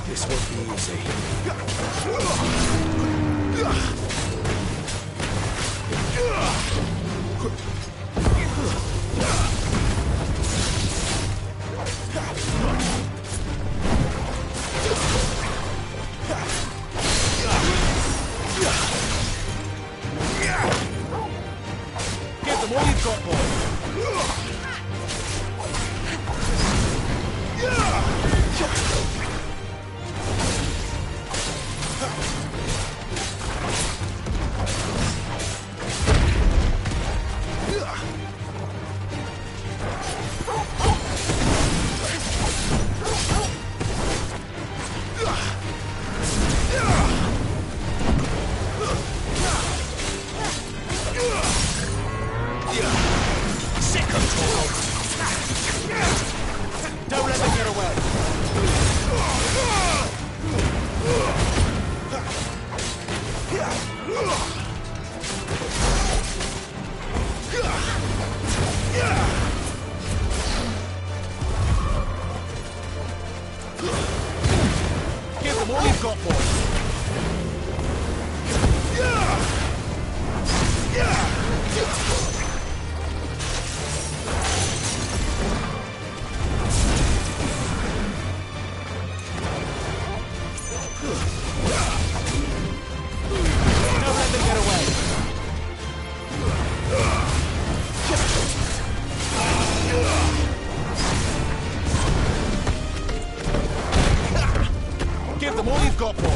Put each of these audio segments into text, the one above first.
This won't be easy. Give them all you've got, boy. Don't let them get away. Give them all you've got, boy. Don't let them get away. Give them all you've got, boy.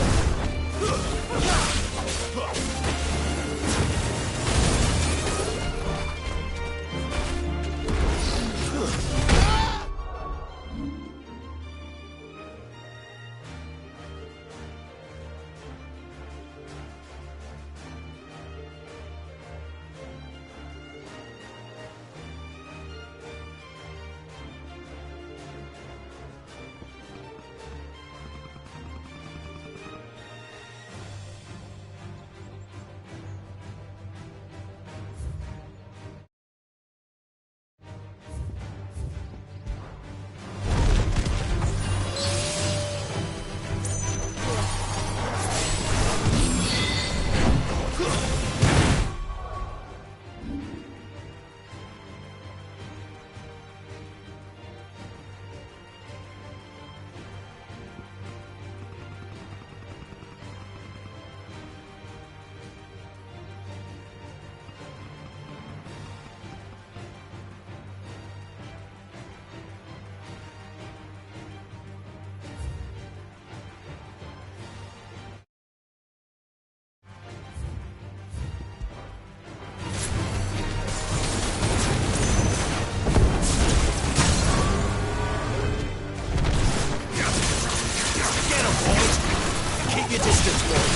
Keep your distance, boys.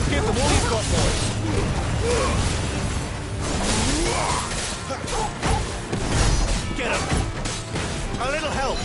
Give them all you've got, boys. Get them. A little help.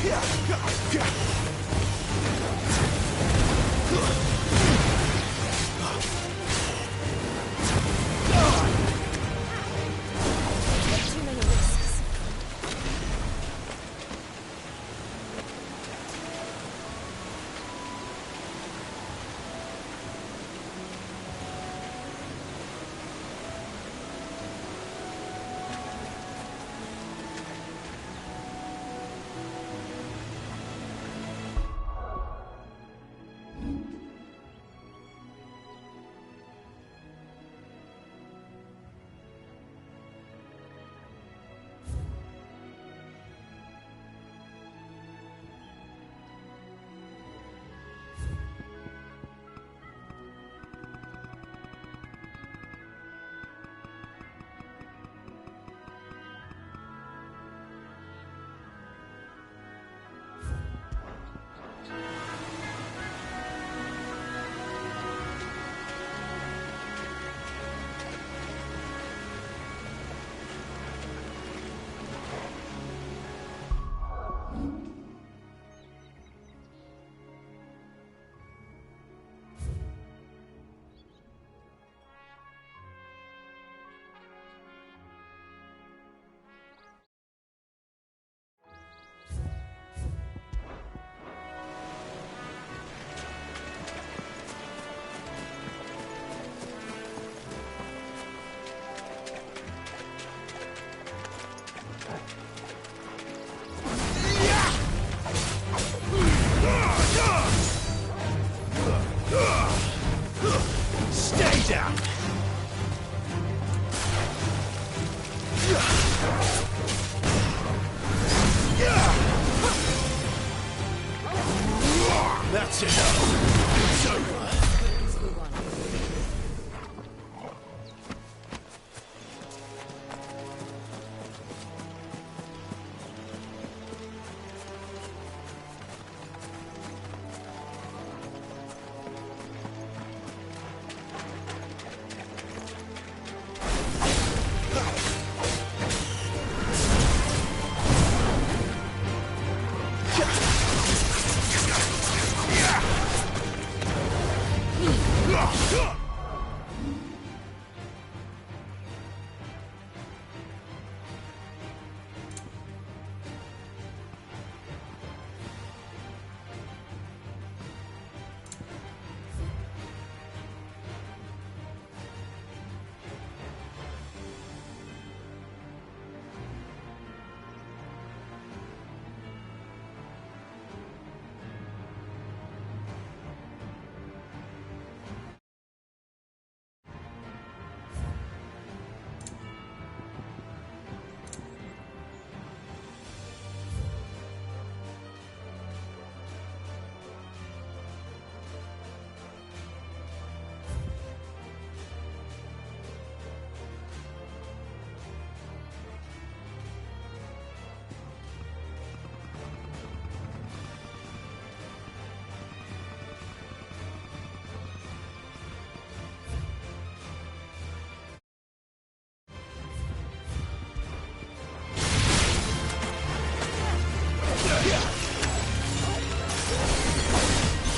Too many risks. Stay down! That's enough. It's over.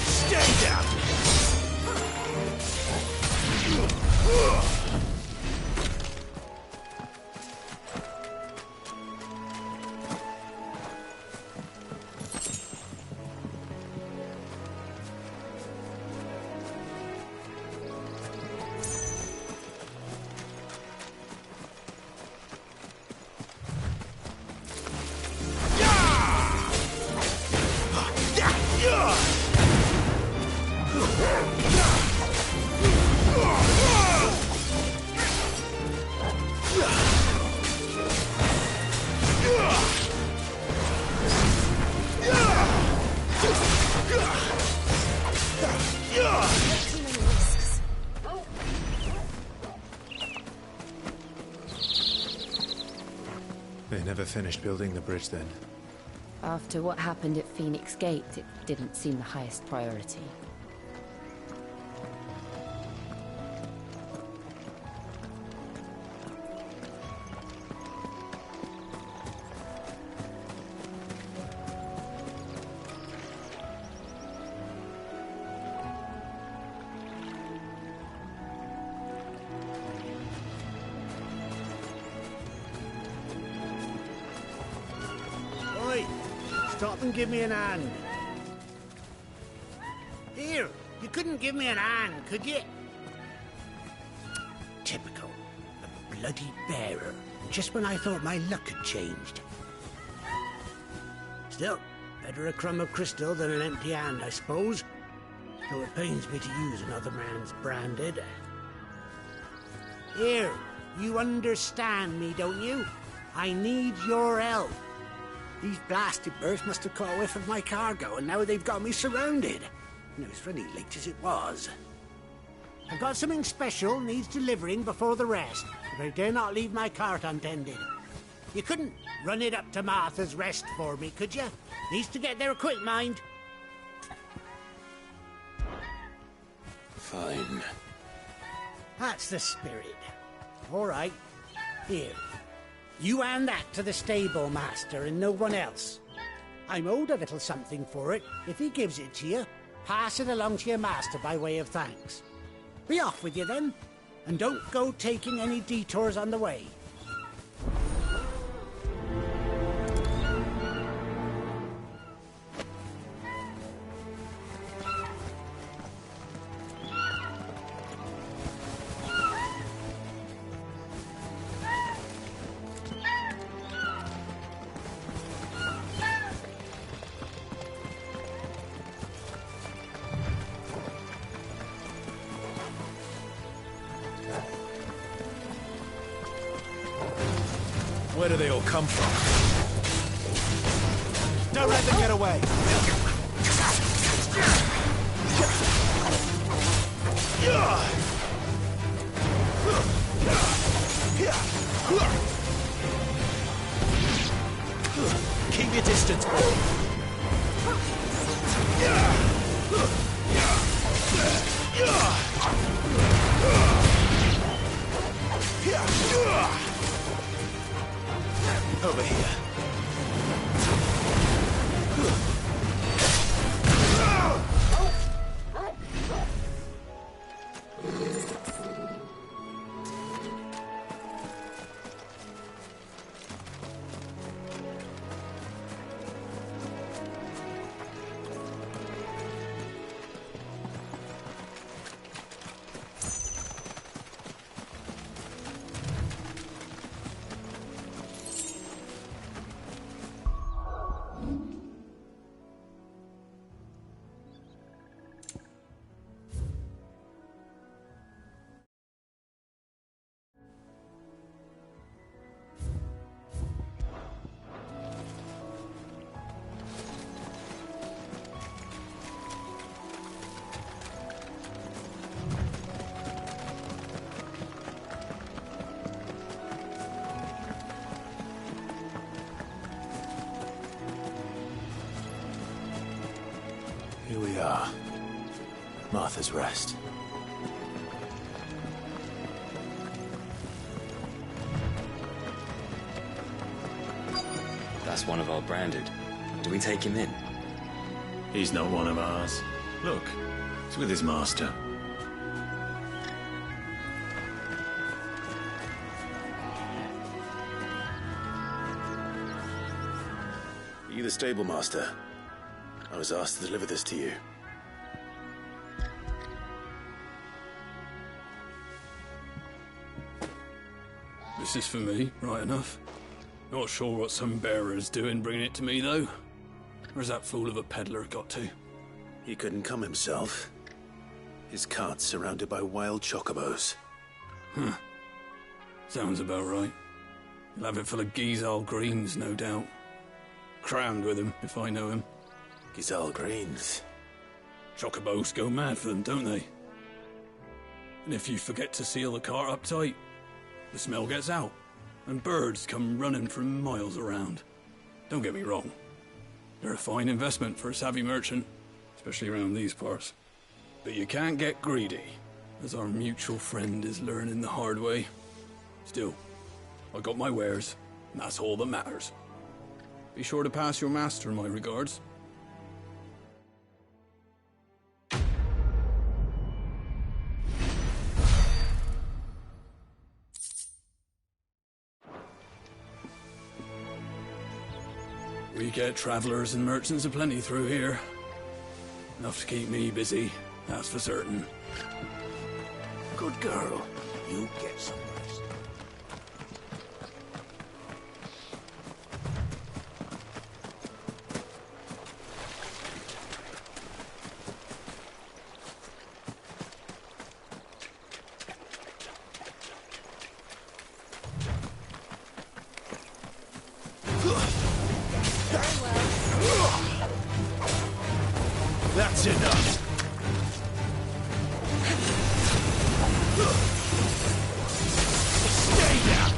Stay down! They never finished building the bridge then. After what happened at Phoenix Gate, it didn't seem the highest priority. Stop and give me an hand. Here, you couldn't give me an hand, could you? Typical. A bloody bearer. Just when I thought my luck had changed. Still, better a crumb of crystal than an empty hand, I suppose. Though it pains me to use another man's branded. Here, you understand me, don't you? I need your help. These blasted birds must have caught a whiff of my cargo, and now they've got me surrounded. And it was really late as it was. I've got something special needs delivering before the rest, but I dare not leave my cart untended. You couldn't run it up to Martha's Rest for me, could you? Needs to get there quick, mind. Fine. That's the spirit. All right. Here. You hand that to the stable master and no one else. I'm owed a little something for it. If he gives it to you, pass it along to your master by way of thanks. Be off with you then, and don't go taking any detours on the way. Where do they all come from? Don't let them get away. Keep your distance. Over here. Here we are. Martha's Rest. That's one of our branded. Do we take him in? He's not one of ours. Look, he's with his master. Are you the stable master? I was asked to deliver this to you. This is for me, right enough. Not sure what some bearer's doing bringing it to me, though. Where's that fool of a peddler got to? He couldn't come himself. His cart's surrounded by wild chocobos. Huh. Sounds about right. He'll have it full of Gizal greens, no doubt. Crammed with him, if I know him. Gizal greens. Chocobos go mad for them, don't they? And if you forget to seal the cart up tight, the smell gets out, and birds come running from miles around. Don't get me wrong. They're a fine investment for a savvy merchant, especially around these parts. But you can't get greedy, as our mutual friend is learning the hard way. Still, I got my wares, and that's all that matters. Be sure to pass your master my regards. get travelers and merchants aplenty through here. Enough to keep me busy, that's for certain. Good girl. You get some rest. That's enough. Stay down.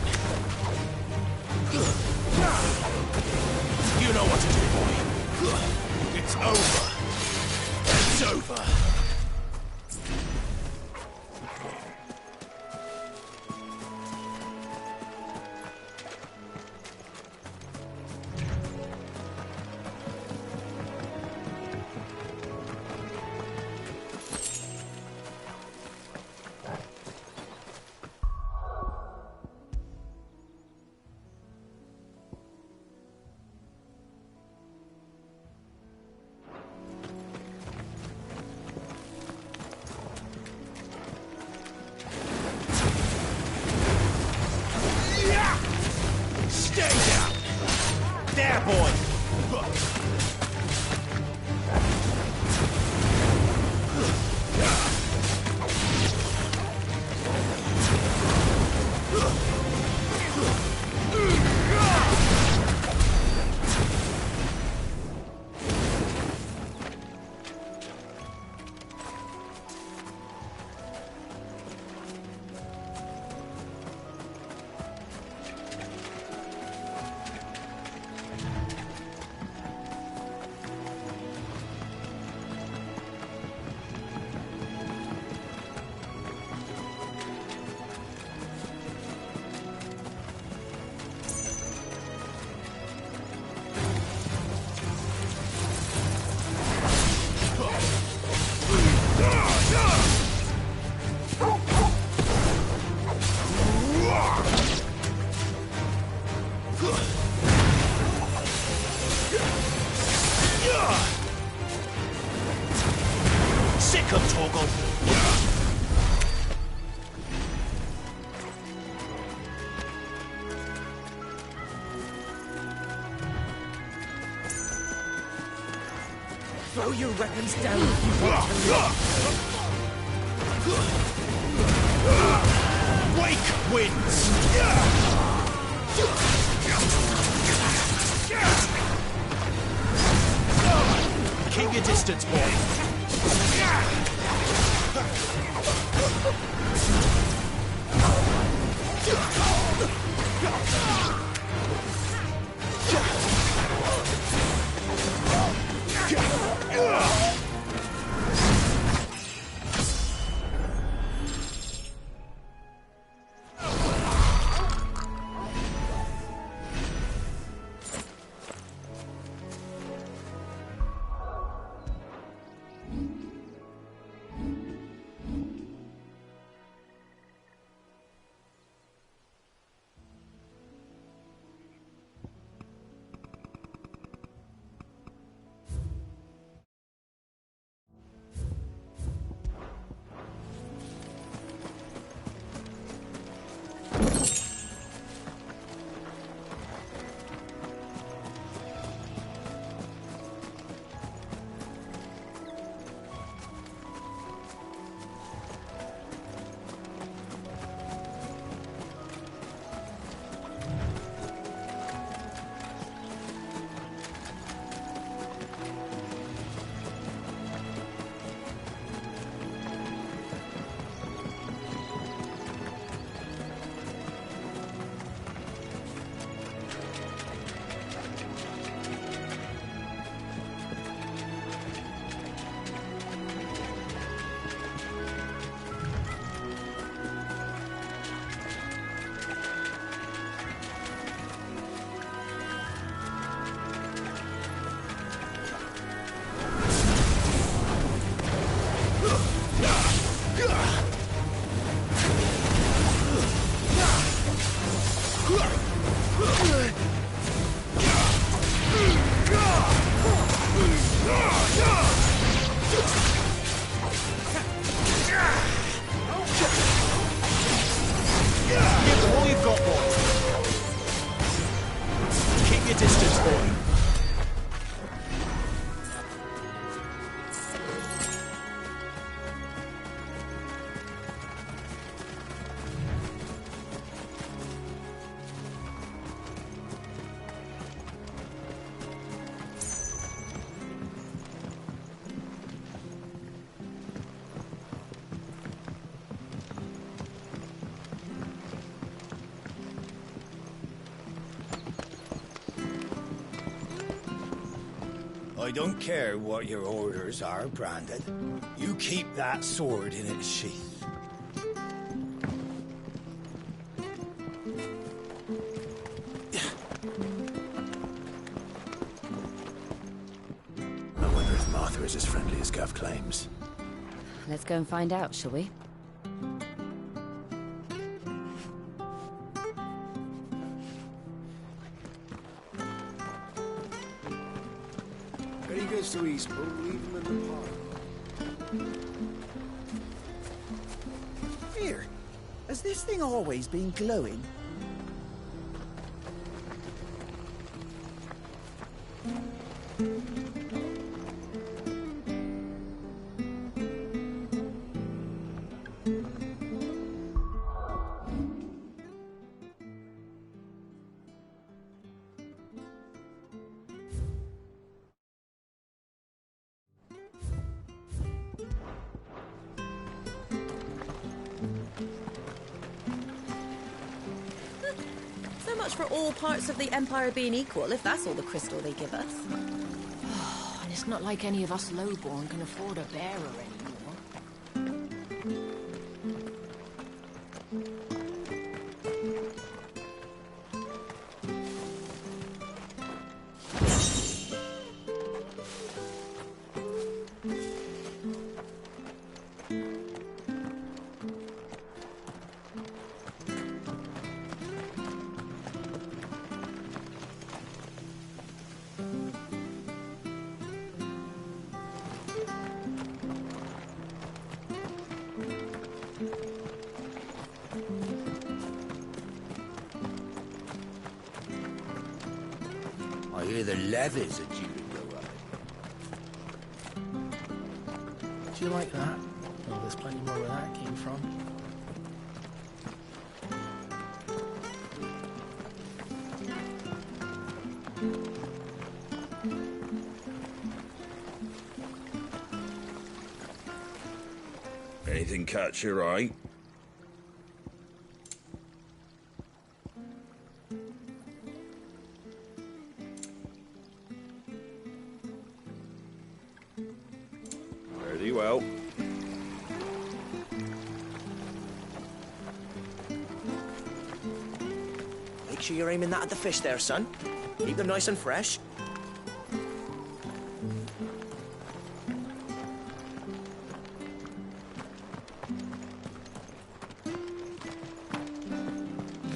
You know what to do, boy. It's over. It's over. Stay down! There, boy! Sick of Torgal. Throw your weapons down if you want to live. Wake wins! Keep your distance, boy. I don't care what your orders are, Brandon. You keep that sword in its sheath. I wonder if Martha is as friendly as Gav claims. Let's go and find out, shall we? When he goes to Eastbourne, leave him in the park. Here, has this thing always been glowing? So much for all parts of the Empire being equal, if that's all the crystal they give us. And it's not like any of us lowborn can afford a bearer anymore. I hear the leathers are due to go up. Do you like that? Oh, there's plenty more where that came from. Anything catch your eye? Very well. Make sure you're aiming that at the fish there, son. Keep them nice and fresh.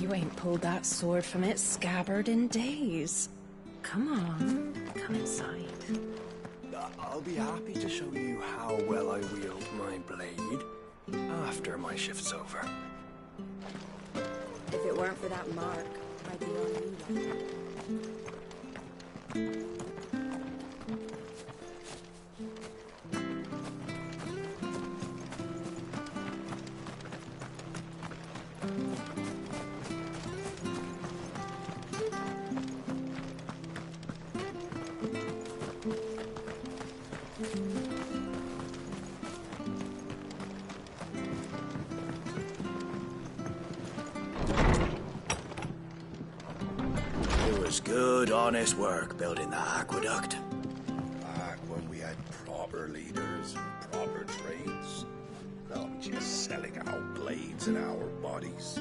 You ain't pulled that sword from its scabbard in days. Come on, come inside. I'll be happy to show you how well I wield my blade after my shift's over. If it weren't for that mark, I'd be on you. It was good, honest work building that aqueduct. Back when we had proper leaders and proper trades. Not just selling out blades and our bodies.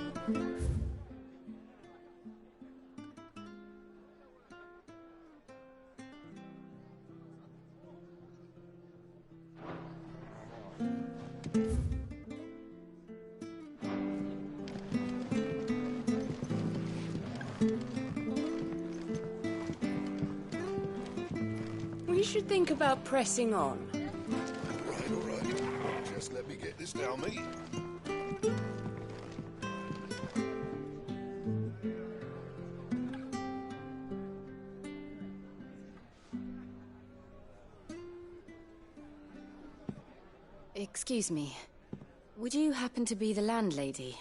We should think about pressing on. All right. Just let me get this down, mate. Excuse me. Would you happen to be the landlady?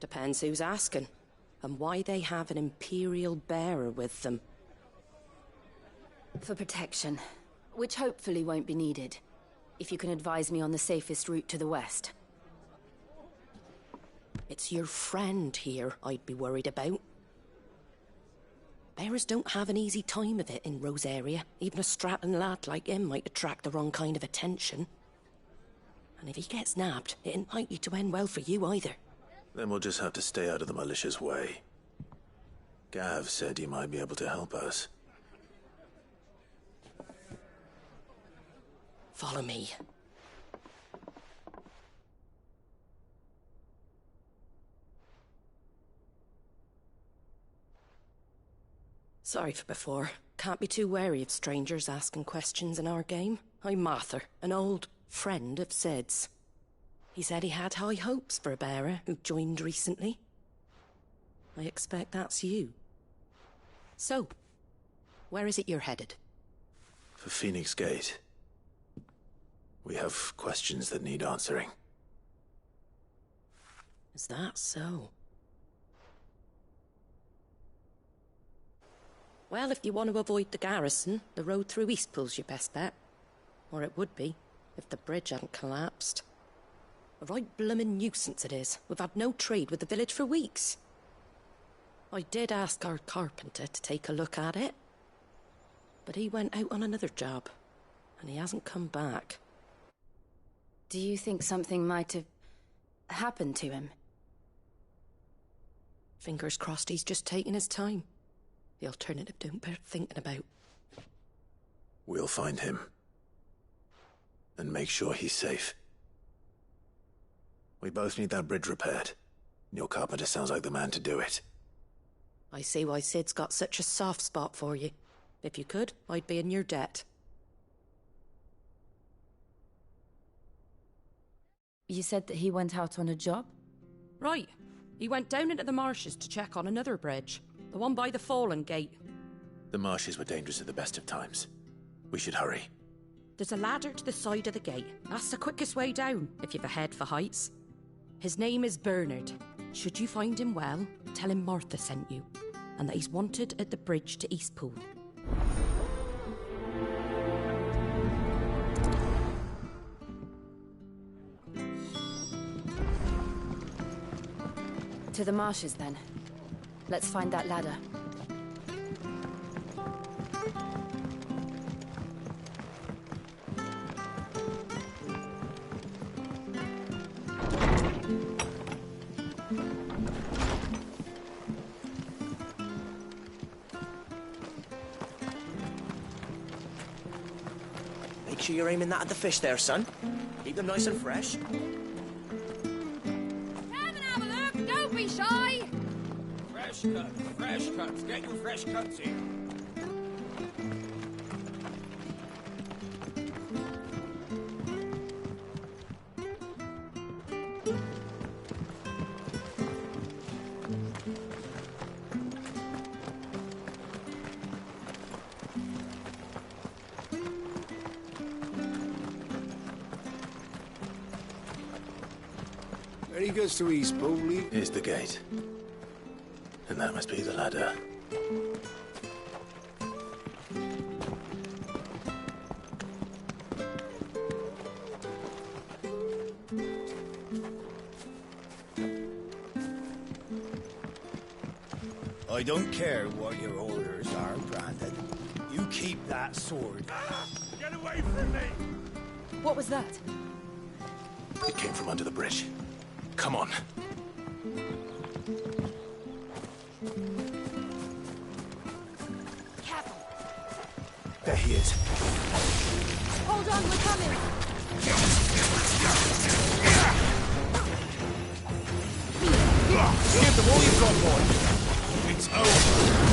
Depends who's asking, and why they have an Imperial bearer with them. For protection, which hopefully won't be needed. If you can advise me on the safest route to the west. It's your friend here I'd be worried about. Bearers don't have an easy time of it in Rose area. Even a strapping lad like him might attract the wrong kind of attention. And if he gets nabbed, it ain't likely to end well for you either. Then we'll just have to stay out of the malicious way. Gav said he might be able to help us. Follow me. Sorry for before. Can't be too wary of strangers asking questions in our game. I'm Martha, an old friend of Sid's. He said he had high hopes for a bearer who joined recently. I expect that's you. So, where is it you're headed? For Phoenix Gate. We have questions that need answering. Is that so? Well, if you want to avoid the garrison, the road through Eastpool's your best bet. Or it would be, if the bridge hadn't collapsed. A right bloomin' nuisance it is. We've had no trade with the village for weeks. I did ask our carpenter to take a look at it. But he went out on another job, and he hasn't come back. Do you think something might have happened to him? Fingers crossed he's just taking his time. The alternative don't bear thinking about. We'll find him. And make sure he's safe. We both need that bridge repaired. Your carpenter sounds like the man to do it. I see why Sid's got such a soft spot for you. If you could, I'd be in your debt. You said that he went out on a job? Right. He went down into the marshes to check on another bridge. The one by the Fallen Gate. The marshes were dangerous at the best of times. We should hurry. There's a ladder to the side of the gate. That's the quickest way down, if you've a head for heights. His name is Bernard. Should you find him well, tell him Martha sent you, and that he's wanted at the bridge to Eastpool. To the marshes, then. Let's find that ladder. Make sure you're aiming that at the fish there, son. Keep them nice and fresh. Come and have a look, don't be shy! Fresh cuts. Get your fresh cuts here. Where he goes to Eastpool, Here's the gate. And that must be the ladder. I don't care what your orders are, Brandon. You keep that sword. Get away from me! What was that? It came from under the bridge. Come on. Careful! There he is. Hold on, we're coming! Give them all you've got, boy. It's over.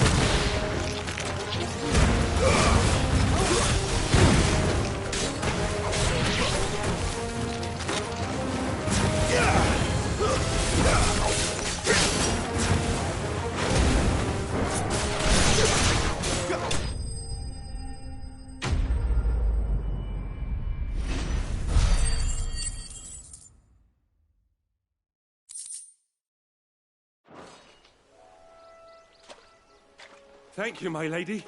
Thank you, my lady.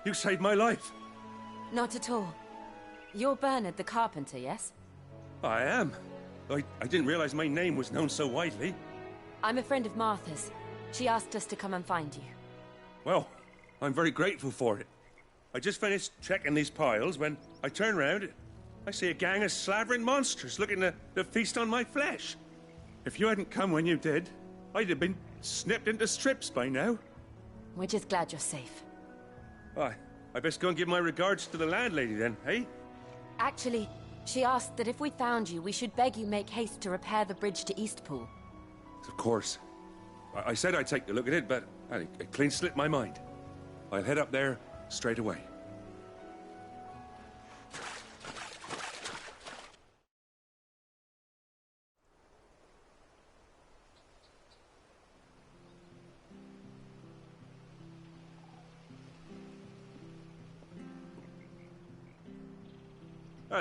You saved my life. Not at all. You're Bernard the carpenter, yes? I am. I didn't realize my name was known so widely. I'm a friend of Martha's. She asked us to come and find you. Well, I'm very grateful for it. I just finished checking these piles when I turn round. I see a gang of slavering monsters looking to feast on my flesh. If you hadn't come when you did, I'd have been snipped into strips by now. We're just glad you're safe. Why, I best go and give my regards to the landlady then, eh? Actually, she asked that if we found you, we should beg you make haste to repair the bridge to Eastpool. Of course. I said I'd take a look at it, but it clean slipped my mind. I'll head up there straight away.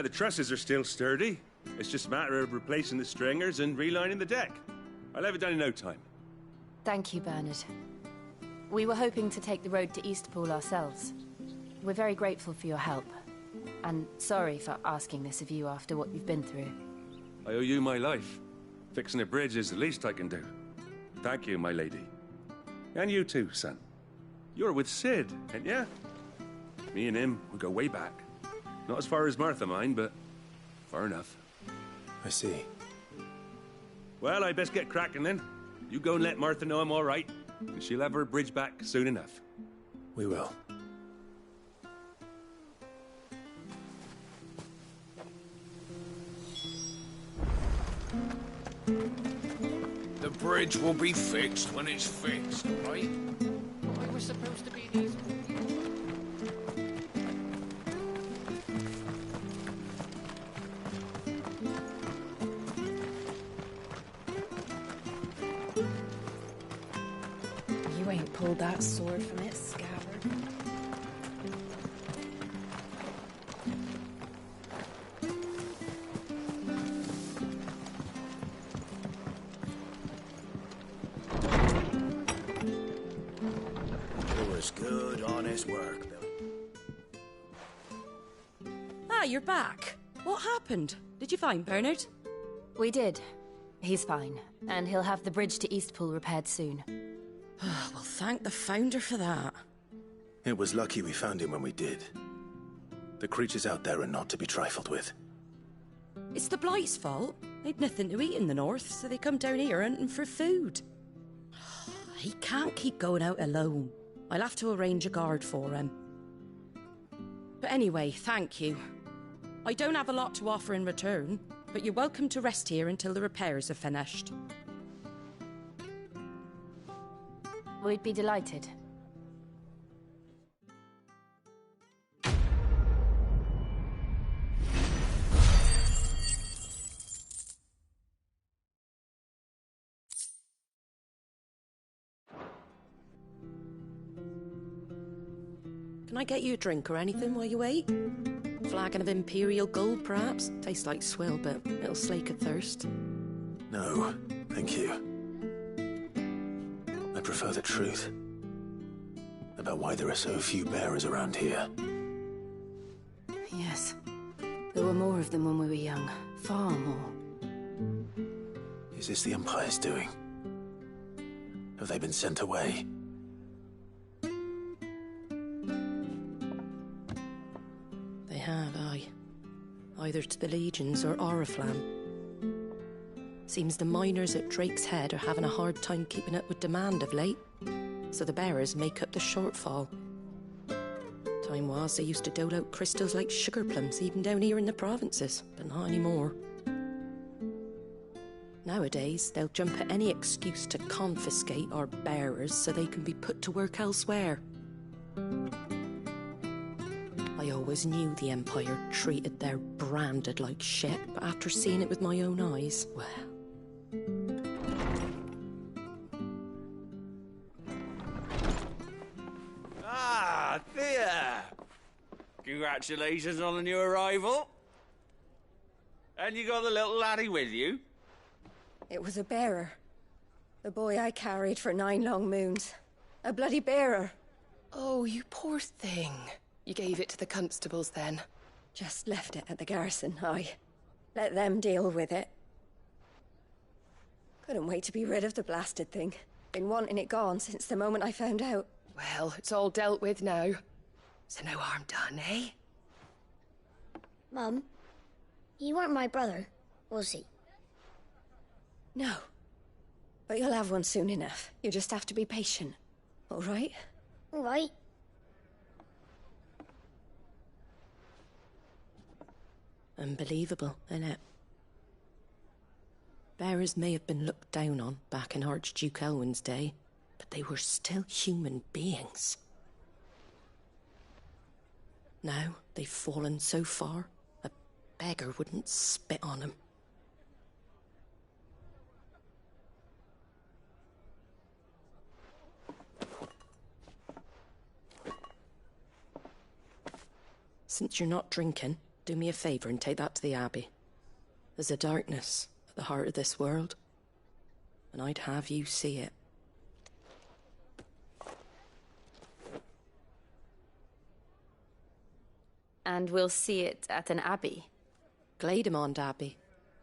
The trusses are still sturdy. It's just a matter of replacing the stringers and relining the deck. I'll have it done in no time. Thank you, Bernard. We were hoping to take the road to Eastpool ourselves. We're very grateful for your help. And sorry for asking this of you after what you've been through. I owe you my life. Fixing a bridge is the least I can do. Thank you, my lady. And you too, son. You're with Sid, ain't ya? Me and him, we go way back. Not as far as Martha, mind, but far enough. I see. Well, I best get cracking then. You go and let Martha know I'm all right, and she'll have her bridge back soon enough. We will. The bridge will be fixed when it's fixed, right? I was supposed to be these. You ain't pulled that sword from its scabbard. It was good, honest work, Bill. Ah, you're back. What happened? Did you find Bernard? We did. He's fine, and he'll have the bridge to Eastpool repaired soon. Well, thank the Founder for that. It was lucky we found him when we did. The creatures out there are not to be trifled with. It's the Blight's fault. They'd nothing to eat in the north, so they come down here hunting for food. He can't keep going out alone. I'll have to arrange a guard for him. But anyway, thank you. I don't have a lot to offer in return, but you're welcome to rest here until the repairs are finished. We'd be delighted. Can I get you a drink or anything while you wait? Flagon of Imperial Gold, perhaps? Tastes like swill, but it'll slake a thirst. No, thank you. I prefer the truth about why there are so few bearers around here. Yes. There were more of them when we were young. Far more. Is this the Empire's doing? Have they been sent away? They have, aye. Either to the Legions or Oriflamme. Seems the miners at Drake's Head are having a hard time keeping up with demand of late, so the bearers make up the shortfall. Time was they used to dole out crystals like sugar plums even down here in the provinces, but not anymore. Nowadays, they'll jump at any excuse to confiscate our bearers so they can be put to work elsewhere. I always knew the Empire treated their branded like shit, but after seeing it with my own eyes, well... Ah, Thea! Congratulations on the new arrival. And you got the little laddie with you? It was a bearer. The boy I carried for 9 long moons. A bloody bearer. Oh, you poor thing. You gave it to the constables, then? Just left it at the garrison, aye. Let them deal with it. Couldn't wait to be rid of the blasted thing. Been wanting it gone since the moment I found out. Well, it's all dealt with now. So no harm done, eh? Mum, you weren't my brother, was he? No. But you'll have one soon enough. You just have to be patient. All right? All right. Unbelievable, innit? Bearers may have been looked down on back in Archduke Elwin's day, but they were still human beings. Now they've fallen so far, a beggar wouldn't spit on them. Since you're not drinking, do me a favour and take that to the Abbey. There's a darkness at the heart of this world, and I'd have you see it. And we'll see it at an abbey? Glademond Abbey,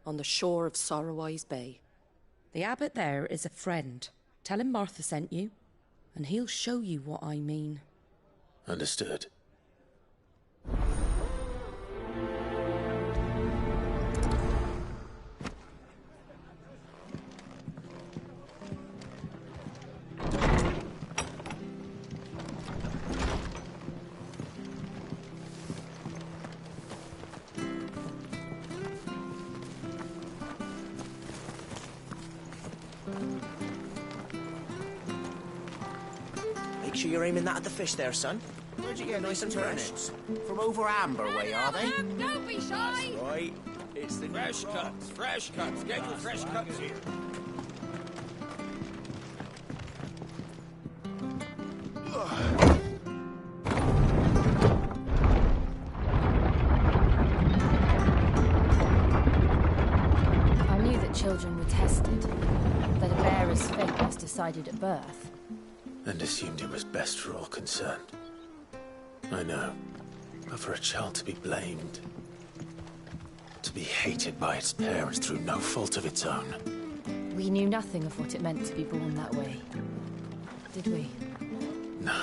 on the shore of Sorrowwise Bay. The abbot there is a friend. Tell him Martha sent you, and he'll show you what I mean. Understood. Make sure you're aiming that at the fish there, son. Where'd you get nice and turnips? From over Amber way, are they? Don't be shy! Right. It's the Fresh cuts, fresh cuts. Get your fresh cuts here. I knew that children were tested, that a bearer's fate was decided at birth. And assumed it was best for all concerned. I know. But for a child to be blamed, to be hated by its parents through no fault of its own. We knew nothing of what it meant to be born that way, did we? No.